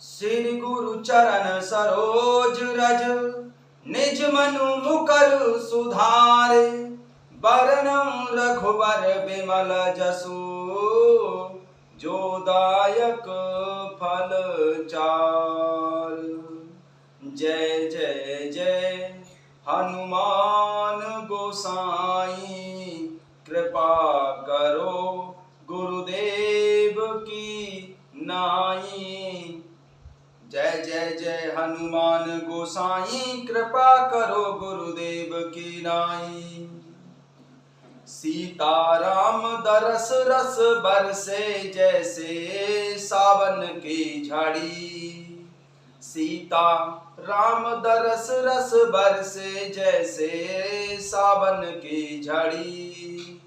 श्री गुरु चरण सरोज रज, निज मनु मुकर सुधारे। बरनम रघुवर बिमल जसु, जो दायक फल चार। जय जय जय हनुमान गोसाई, कृपा करो गुरुदेव की नाई। जय जय जय हनुमान गोसाई, कृपा करो गुरुदेव की नाई। सीताराम दरस रस बरसे, जैसे सावन की झाड़ी। सीता राम दरस रस बरसे, जैसे सावन की झड़ी।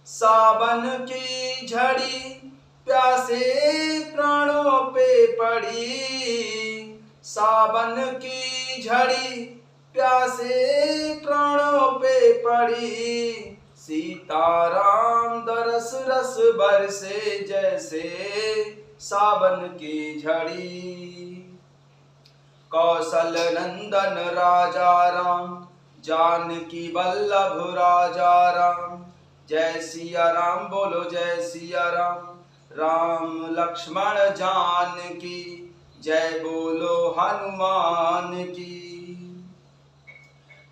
सावन की झड़ी प्यासे प्राणों पे पड़ी। सावन की झड़ी प्यासे प्राणों पे पड़ी। सीताराम दरस रस बरसे, जैसे सावन की झड़ी। कौशल नंदन राजा राम, जानकी वल्लभ राजा राम। जय सिया राम बोलो जय सिया राम, राम लक्ष्मण जानकी। जय बोलो हनुमान की।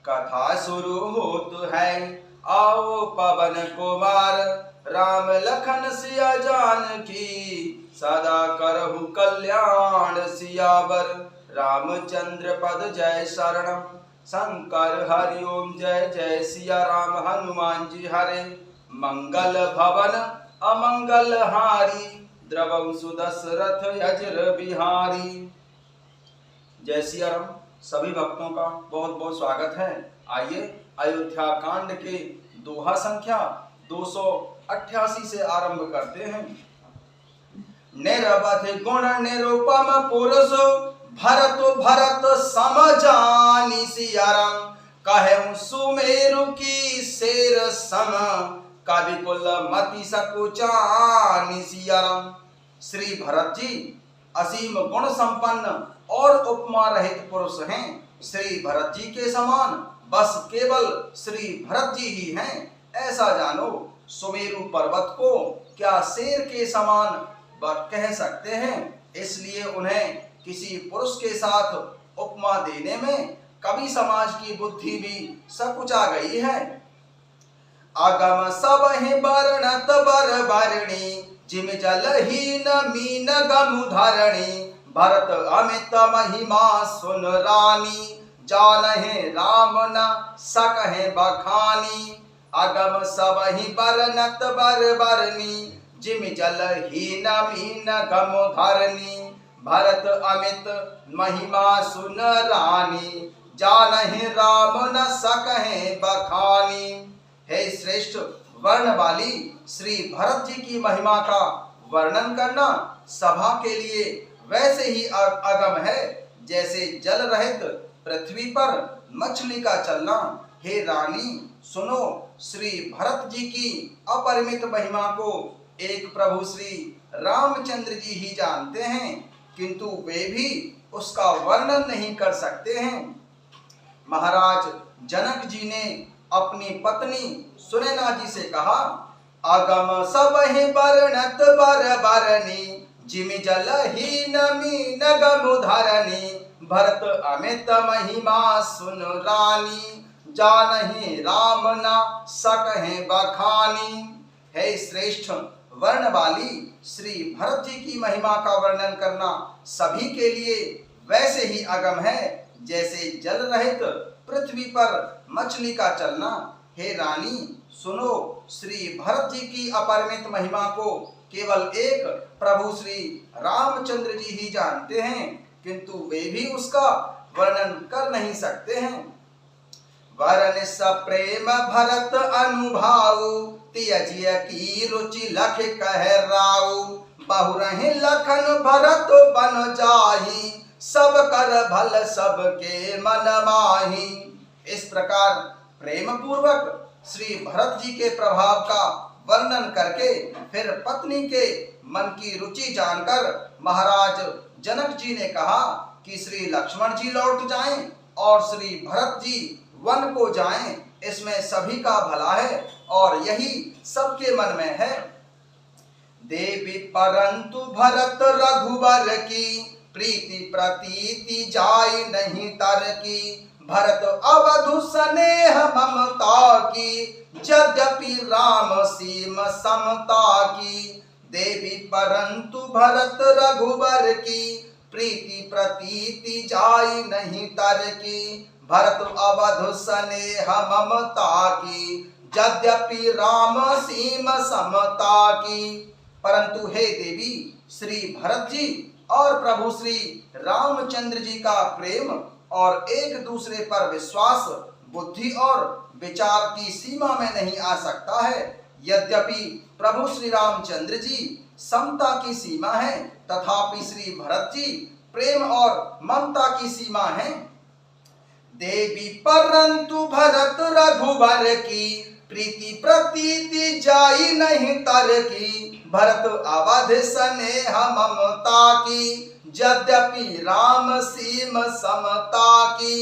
कथा शुरू होत है, आओ पवन कुमार। राम लखन सिया जानकी, सदा करहु कल्याण सियावर। रामचंद्र पद जय शरणम, शंकर हरि ओम। जय जय सिया राम हनुमान जी हरे। मंगल भवन अमंगल हारी, द्रवं सुदशरथ अजर बिहारी। जय सिया राम। सभी भक्तों का बहुत बहुत स्वागत है। आइए अयोध्या कांड के दोहा संख्या 288 से आरंभ करते हैं। निरवधि गुण निरुपम पुरुष, भरत भरत समजानी। सिया राम कहूँ सुमेरु की शेर सम, कवि कुल मति सकुचानी। सिया राम श्री भरत जी असीम गुण संपन्न और उपमा रहित पुरुष हैं। श्री भरत जी के समान बस केवल श्री भरत जी ही हैं, ऐसा जानो। सुमेरु पर्वत को क्या शेर के समान कह सकते हैं, इसलिए उन्हें किसी पुरुष के साथ उपमा देने में कवि समाज की बुद्धि भी सकुचा गई है। आगम सब ही वर्णत बर बरणी, जिम जलहीन मीन गमु धरणी। भरत अमित महिमा सुन रानी, जानहे राम न सकहे बखानी। अगम सब ही वर्णत बर बरनी, जिम जलहीन मीन गमु धरणी। भरत अमित महिमा सुन रानी, जानहि राम न सकहे बखानी। हे श्रेष्ठ वर्ण वाली श्री भरत जी की महिमा का वर्णन करना सभा के लिए वैसे ही अगम है, जैसे जल रहित पृथ्वी पर मछली का चलना। हे रानी सुनो, श्री भरत जी की अपरिमित महिमा को एक प्रभु श्री रामचंद्र जी ही जानते हैं, किंतु वे भी उसका वर्णन नहीं कर सकते हैं। महाराज जनक जी ने अपनी पत्नी सुनैना जी से कहा, अगम सब ही वर्णत बर बरनी, जिमि जलहीन मीन गमु धरणी। भरत अमित महिमा सुन रानी, जानहि राम न सकहे बखानी। हे श्रेष्ठ वर्ण वाली श्री भरत जी की महिमा का वर्णन करना सभी के लिए वैसे ही अगम है, जैसे जल रहित पृथ्वी पर मछली का चलना। हे रानी सुनो, श्री भरत जी की अपरिमित महिमा को केवल एक प्रभु श्री रामचंद्र जी ही जानते हैं, किंतु वे भी उसका वर्णन कर नहीं सकते हैं। वरन स प्रेम भरत अनुभाऊ, त्यजिय की रुचि लख कह राऊ। बहुरहि लखन भरत बन जाही, सब कर भल सबके मन माही। इस प्रकार प्रेम पूर्वक श्री भरत जी के प्रभाव का वर्णन करके फिर पत्नी के मन की रुचि जानकर महाराज जनक जी ने कहा कि श्री लक्ष्मण जी लौट जाएं और श्री भरत जी वन को जाएं, इसमें सभी का भला है और यही सबके मन में है। देवी परंतु भरत रघुवर की प्रीति प्रतीति जाय नहीं तर की। भरत अवधु स्नेह ममता की यद्यपि राम सीम समता की। देवी परंतु भरत रघुवर की प्रीति प्रतीति जाय नहीं तर की। भरत अवधु स्नेह ममता की यद्यपि राम सीम समता की। परंतु हे देवी, श्री भरत जी और प्रभु श्री रामचंद्र जी का प्रेम और एक दूसरे पर विश्वास बुद्धि और विचार की सीमा में नहीं आ सकता है। यद्यपि प्रभु श्री रामचंद्र जी समता की सीमा है, तथापि श्री भरत जी प्रेम और ममता की सीमा है। देवी परंतु भरत रघुवर की प्रीति प्रतीति जाई नहीं तर की। भरत अवध स्नेह ममता की यद्यपि राम सीम समता की।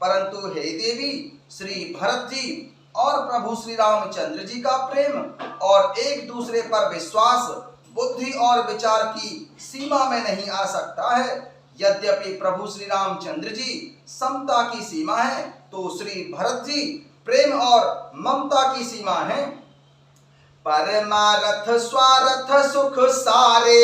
परंतु हे देवी, श्री भरत जी और प्रभु श्री रामचंद्र जी का प्रेम और एक दूसरे पर विश्वास बुद्धि और विचार की सीमा में नहीं आ सकता है। यद्यपि प्रभु श्री रामचंद्र जी समता की सीमा है, तो श्री भरत जी प्रेम और ममता की सीमा है। परमारथ स्वार्थ सुख सारे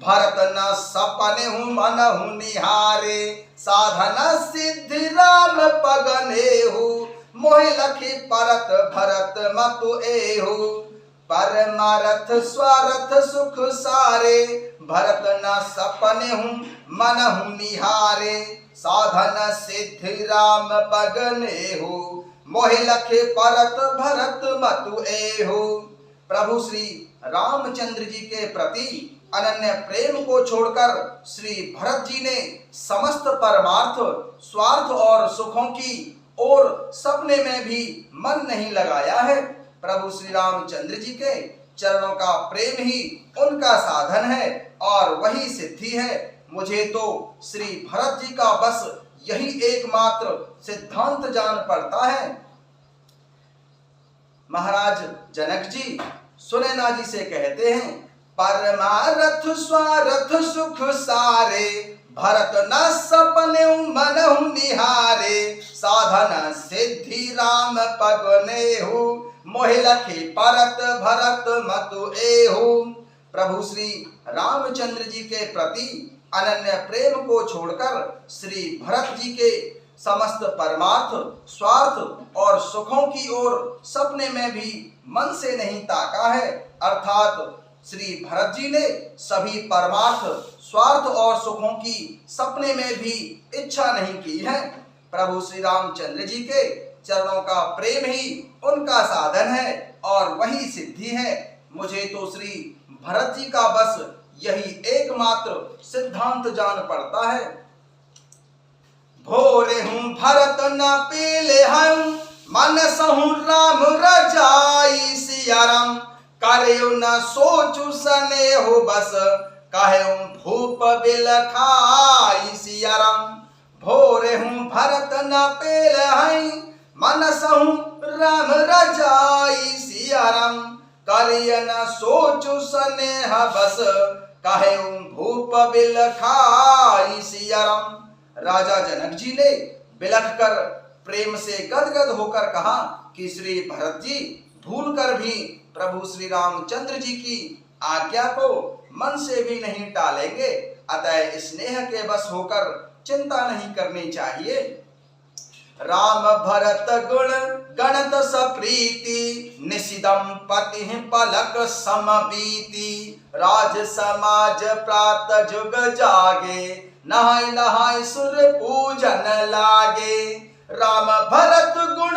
भरत न सपने हूँ मन हूँ निहारे। साधन सिद्धि राम पगने हूँ मोहि लखी परत भरत मतु एहु। परमारथ स्वार्थ सुख सारे भरत न सपने हूँ मन हूँ निहारे। साधन सिद्धि राम पगने हूँ मोहि लखे परत भरत मतु एहु। प्रभु श्री रामचंद्र जी के प्रति अनन्य प्रेम को छोड़कर श्री भरत जी ने समस्त परमार्थ स्वार्थ और सुखों की और सपने में भी मन नहीं लगाया है। प्रभु श्री रामचंद्र जी के चरणों का प्रेम ही उनका साधन है और वही सिद्धि है। मुझे तो श्री भरत जी का बस यही एकमात्र सिद्धांत जान पड़ता है। महाराज जनक जी सुनैना जी से कहते हैं, परमारथ स्वार्थ सुख सारे भरत न सपने मन निहारे। साधन सिद्धि राम पगने हूँ मोहि लखी परत भरत मतु एहु। प्रभु श्री रामचंद्र जी के प्रति अनन्य प्रेम को छोड़कर श्री भरत जी के समस्त परमार्थ स्वार्थ और सुखों की ओर सपने में भी मन से नहीं ताका है। अर्थात श्री भरत जी ने सभी परमार्थ स्वार्थ और सुखों की सपने में भी इच्छा नहीं की है। प्रभु श्री रामचंद्र जी के चरणों का प्रेम ही उनका साधन है और वही सिद्धि है। मुझे तो श्री भरत जी का बस यही एकमात्र सिद्धांत जान पड़ता है। भोरे हूँ भरत न पीले हूँ मन सहूँ राम रजाई सियाराम। करेउ न सोचु सने हो बस कहेउ भूप बिल खाई सियाराम। भोरे हूँ भरत न पीले हूँ मन सहूँ राम रजाई सियाराम। करिय न सोचु सने बस कहेउ भूप बिल खाई सियाराम। राजा जनक जी ने बिलख कर प्रेम से गदगद होकर कहा कि श्री भरत जी भूल कर भी प्रभु श्री रामचंद्र जी की आज्ञा को मन से भी नहीं टालेंगे, अतः स्नेह के बस होकर चिंता नहीं करनी चाहिए। राम भरत गुण गणत सप्रीति निशिदम पति पलक समबीति। राज समाज प्रात जुग जागे नहाय नहाय सुर पूजन लागे। राम भरत गुण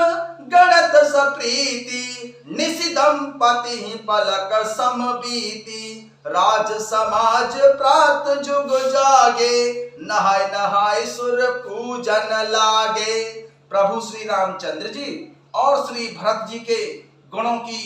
गणत सप्रीति निशिदम पति पलक समबीति। राज समाज प्रात जुग जागे नहाय नहाय सुर पूजन लागे। प्रभु श्री रामचंद्र जी और श्री भरत जी के गुणों की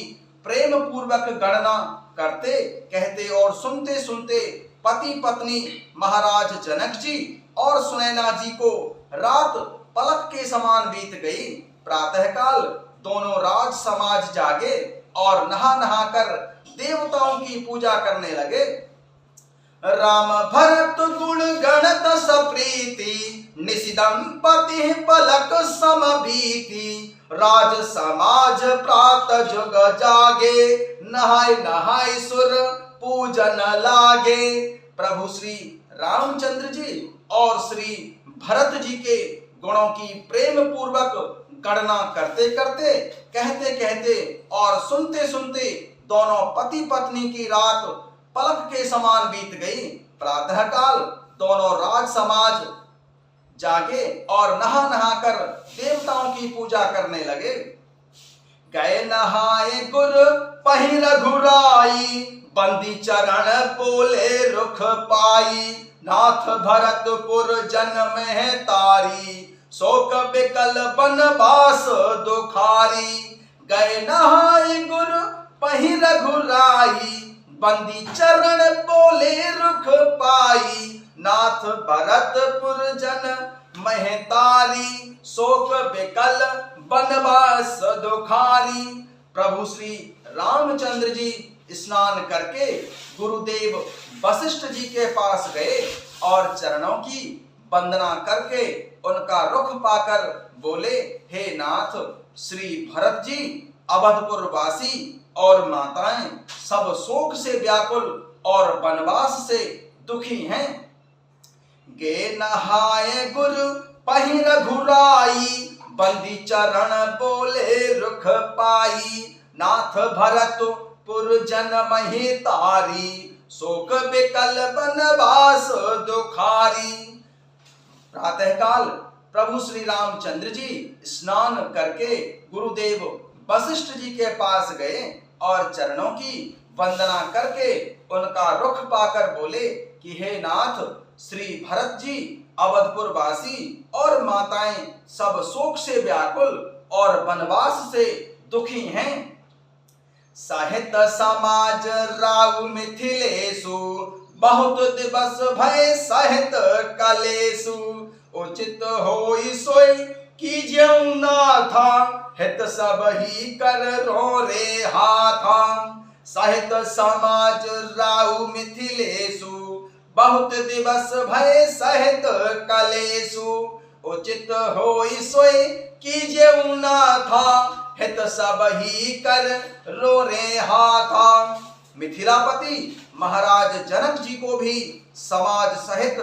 प्रेम पूर्वक गणना करते कहते और सुनते सुनते पति पत्नी महाराज जनक जी और सुनैना जी को रात पलक के समान बीत गई। प्रातःकाल दोनों राज समाज जागे और नहा नहा कर देवताओं की पूजा करने लगे। राम भरत गुण गणत सप्रीति निशिदम पति पलक समभीति राज समाज प्रात जुग जागे नहाय नहाय सुर पूजन लागे। प्रभु श्री रामचंद्र जी और श्री भरत जी के गुणों की प्रेम पूर्वक गणना करते करते, कहते कहते और सुनते सुनते दोनों पति पत्नी की रात पलक के समान बीत गई। प्रातःकाल दोनों राज समाज जागे और नहा नहा कर देवताओं की पूजा करने लगे। गए नहाए गुर पहि रघुराई बंदी चरण बोले रुख पाई नाथ भरतपुर जन्म है तारी शोक बिकल बनवास दुखारी। गए नहाए गुर पहि रघुराई बंदी चरण बोले रुख पाई नाथ भरतपुर जन महतारी शोक बिकल बनवास दुखारी। प्रभु श्री रामचंद्र जी स्नान करके गुरुदेव वशिष्ठ जी के पास गए और चरणों की वंदना करके उनका रुख पाकर बोले, हे नाथ, श्री भरत जी अवधपुर वासी और माताएं सब शोक से व्याकुल और वनवास से दुखी हैं। गे नहाए गुरु पहि रघुराई बंदी चरण बोले रुख पाई नाथ भरतपुर जन्म ही तारी शोक बिकल बनवास दुखारी। प्रातःकाल प्रभु श्री रामचंद्र जी स्नान करके गुरुदेव वशिष्ठ जी के पास गए और चरणों की वंदना करके उनका रुख पाकर बोले कि हे नाथ, श्री भरत जी अवधपुर वासी और माताएं सब शोक से व्याकुल और वनवास से दुखी हैं। साहित्य समाज राव मिथिलेशु बहुत दिवस भय सहित कलेशु उचित होई सोई कीज्यऊ नाथा हित सब ही कर रो रे हाथा। साहित्य समाज राव मिथिलेशु बहुत दिवस भय सहित कलेशु उचित होई सोई कीज्यऊ नाथा हित सब ही कर रो रे हाथा। मिथिलापति महाराज जनक जी को भी समाज सहित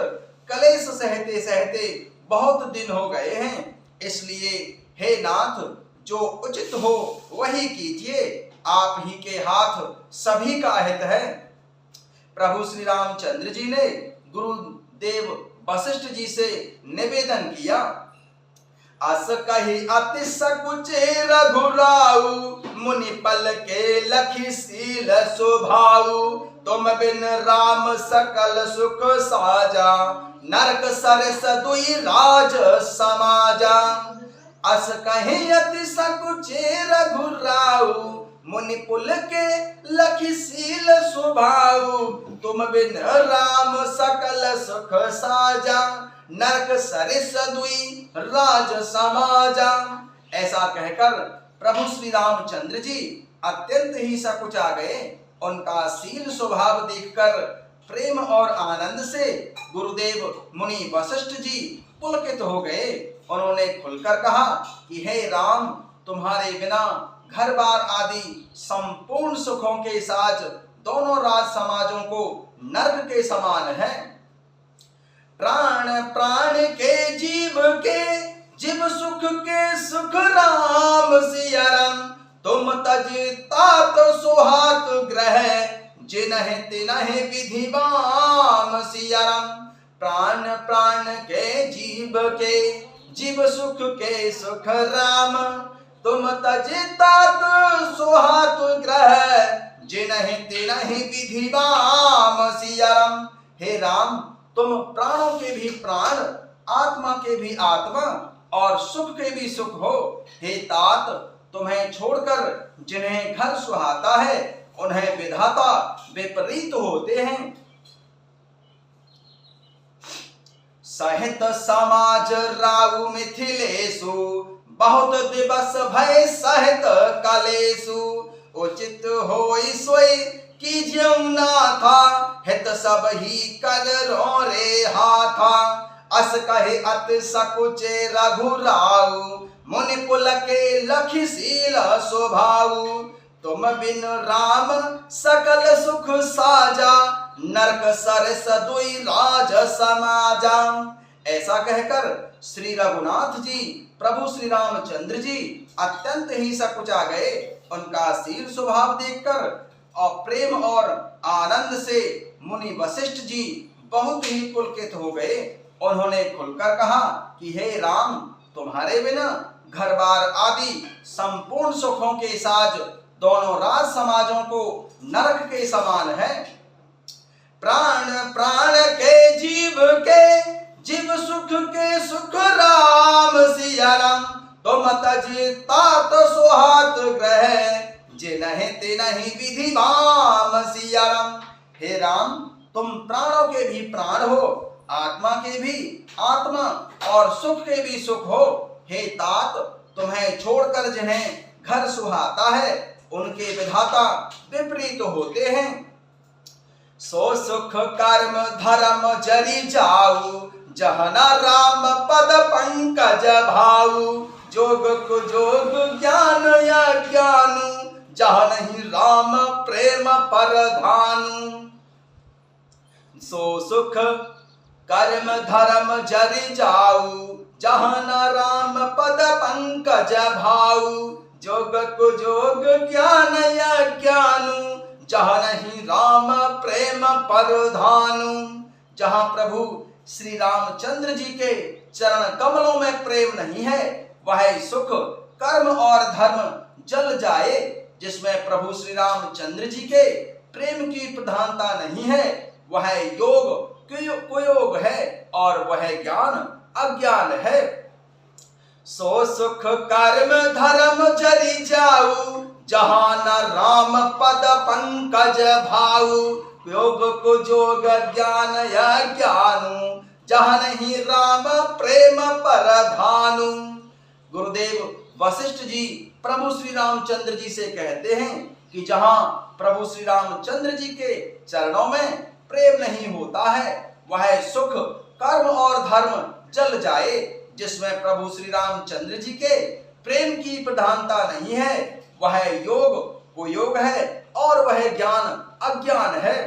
कलेश सहते सहते बहुत दिन हो गए हैं, इसलिए हे नाथ, जो उचित हो वही कीजिए, आप ही के हाथ सभी का हित है। प्रभु श्री रामचंद्र जी ने गुरुदेव वशिष्ठ जी से निवेदन किया, अस कही अति सकुचे रघुराऊ मुनि पल के लखी सील सुभाऊ तुम बिन राम सकल सुख साजा नरक सरस दुई राज समाजा। अस कही अति सकुचे रघुराऊ मुनि पुल के लखी सील सुभाऊ तुम बिन राम सकल सुख साजा नरक सरिस दुई राज समाजा। ऐसा कहकर प्रभु श्री रामचंद्र जी अत्यंत ही सकुचा गए। उनका शील स्वभाव देखकर प्रेम और आनंद से गुरुदेव मुनि वशिष्ठ जी पुलकित हो गए। उन्होंने खुलकर कहा कि हे राम, तुम्हारे बिना घर बार आदि संपूर्ण सुखों के साथ दोनों राज समाजों को नरक के समान है। प्राण प्राण के जीव सुख के सुख राम सियरम तुम तजता तो सुहात ग्रह जिन्ह तिन्ह विधिवाम सियरम। प्राण प्राण के जीव सुख के सुख राम तुम तजता तो सुहात ग्रह जिन्ह तिन्ह विधिवाम सियरम। हे राम, तुम प्राणों के भी प्राण, आत्मा के भी आत्मा और सुख के भी सुख हो। हे तात, तुम्हें छोड़कर जिन्हें घर सुहाता है उन्हें विधाता विपरीत होते हैं। सहित समाज राउ मिथिलेशु, बहुत दिवस भय सहित कलेशु। उचित होई सोई कीज्यऊ नाथा, हित सब ही कर रो रे हाथा। अस कहे अति सकुचे रघुराऊ, मुनि कुल के लखीशील स्वभाऊ। तुम बिन राम सकल सुख साजा, नरक सरस दुई राज समाजा। ऐसा कहकर श्री रघुनाथ जी प्रभु श्री रामचंद्र जी अत्यंत ही सकुचा गए। उनका शील स्वभाव देखकर और प्रेम और आनंद से मुनि वशिष्ठ जी बहुत ही पुलकित हो गए। उन्होंने खुलकर कहा कि हे राम, तुम्हारे बिना घर बार आदि संपूर्ण सुखों के साज दोनों राज समाजों को नरक के समान है। प्राण प्राण के जीव सुख के सुख राम सिया राम। तुम तजी तात सुहात ग्रह, जे नहीं ते नहीं विधि वाम सिया राम। हे राम, तुम प्राणों के भी प्राण हो, आत्मा के भी आत्मा और सुख के भी सुख हो। हे तात, तुम्हें छोड़कर जिन्हें घर सुहाता है उनके विधाता विपरीत होते हैं। सो सुख कर्म धर्म जरी जाऊ, जहना राम पद पंकज भाऊ। जोग को जोग ज्ञान या ज्ञानु, जहाँ नहीं राम प्रेम परधानु। सो सुख कर्म धर्म जरि जाऊ, जहाँ न राम पद पंकज भाऊ। जोग को जोग ज्ञान या ज्ञानु, जहाँ नहीं राम प्रेम परधानु। जहाँ प्रभु श्री रामचंद्र जी के चरण कमलों में प्रेम नहीं है, वह सुख कर्म और धर्म जल जाए। जिसमें प्रभु श्री रामचंद्र जी के प्रेम की प्रधानता नहीं है, वह योग कुयोग है और वह ज्ञान अज्ञान है। सो सुख कर्म धर्म जरि जाऊ, जहाँ न राम पद पंकज भाऊ। योग को जोग ज्ञान या ज्ञानु, जहाँ नहीं राम प्रेम परधानु। गुरुदेव वशिष्ठ जी प्रभु श्री रामचंद्र जी से कहते हैं कि जहाँ प्रभु श्री रामचंद्र जी के चरणों में प्रेम नहीं होता है, वह सुख कर्म और धर्म जल जाए। जिसमें प्रभु श्री रामचंद्र जी के प्रेम की प्रधानता नहीं है, वह योग कुयोग है और वह ज्ञान अज्ञान है।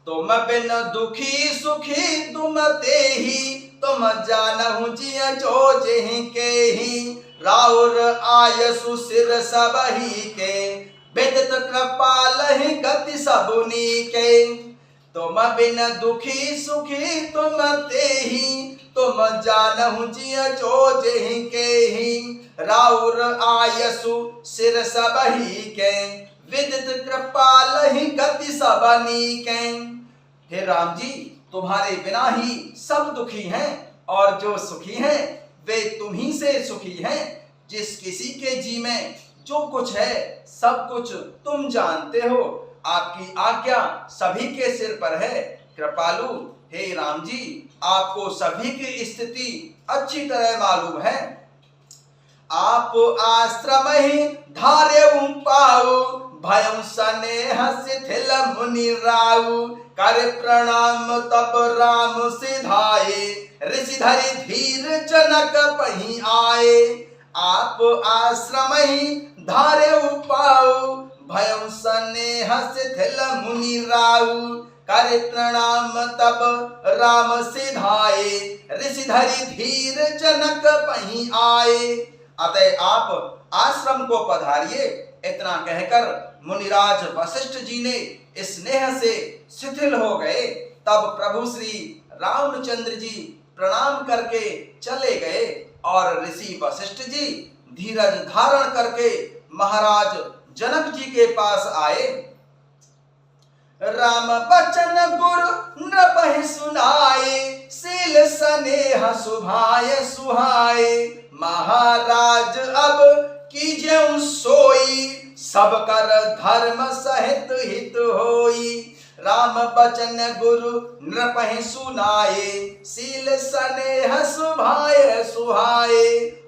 तुम बिन दुखी सुखी तुम तेहि, तुम जानहु जिय जो जेहि केहि। राउर आयसु सिर सबहि के, विदित कृपालहि गति सबुनि के। तुम बिन दुखी सुखी तुम तेहि, तुम जानहु जिय जो जेहि केहि। राउर आयसु सिर सबहि के, विदित कृपालहि गति सबनि के। हे राम जी, तुम्हारे बिना ही सब दुखी हैं और जो सुखी हैं वे तुम ही से सुखी हैं। जिस किसी के जी में जो कुछ है सब कुछ तुम जानते हो। आपकी आज्ञा सभी के सिर पर है। कृपालु हे राम जी, आपको सभी की स्थिति अच्छी तरह मालूम है। आप आश्रम ही धार्यउ पाऊ, भयउ स्नेह शिथिल मुनि राऊ। कर प्रणाम तब राम सिधाए, ऋषि धरि धीर जनक पही आए। आप आश्रम ही धार्यउ पाऊ, भयउ स्नेह शिथिल मुनि राऊ। कर प्रणाम तब राम सिधाए, ऋषि धरि धीर जनक पही आए। अतः आप आश्रम को पधारिए। इतना कहकर मुनिराज वशिष्ठ जी ने स्नेह से शिथिल हो गए। तब प्रभु श्री रामचंद्र जी प्रणाम करके चले गए और ऋषि वशिष्ठ जी धीरज धारण करके महाराज जनक जी के पास आए। राम बचन गुरु नृपहि सुनाए, शील स्नेह सुभाय सुहाए। महाराज अब कीजेउ सोई, सब कर धर्म सहित हित होई। राम बचन गुरु नृपहि सुनाए, सील स्नेह सुभाय सुहाए।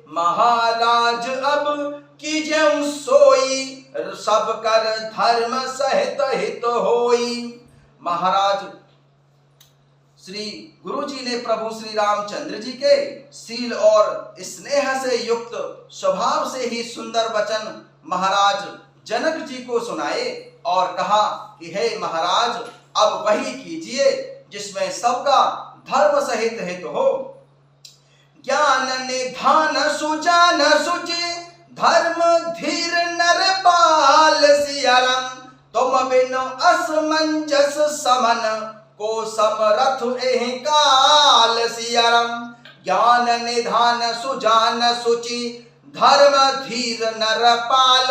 महाराज अब कीजेउ सोई, सब कर धर्म सहित हित होई। महाराज श्री गुरु जी ने प्रभु श्री रामचंद्र जी के सील और स्नेह से युक्त स्वभाव से ही सुंदर वचन महाराज जनक जी को सुनाए और कहा कि हे महाराज, अब वही कीजिए जिसमें सबका धर्म सहित हित हो। ज्ञान निधान सुजान सुचि, धर्म धीर नरपाल सियाराम। तुम बिनु असमंजस समन, को समरथ एहि काल सियाराम। ज्ञान निधान सुजान सुचि, धर्म धीर नरपाल।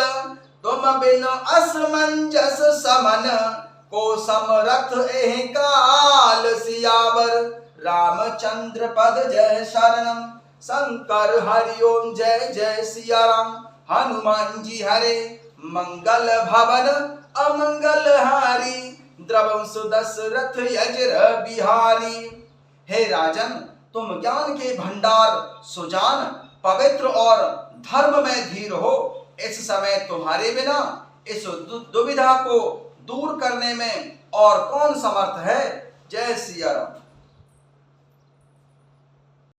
तुम बिनु असमंजस समन, को समरथ एहि काल सियावर। रामचंद्र पद जय शरणम, शंकर हरिओम जय जय सियाराम। हनुमान जी हरे मंगल भवन अमंगल हारी, द्रवंश दशरथ यजर बिहारी। हे राजन, तुम ज्ञान के भंडार, सुजान, पवित्र और धर्म में धीर हो। इस समय तुम्हारे बिना इस दुविधा को दूर करने में और कौन समर्थ है। जय सिया राम।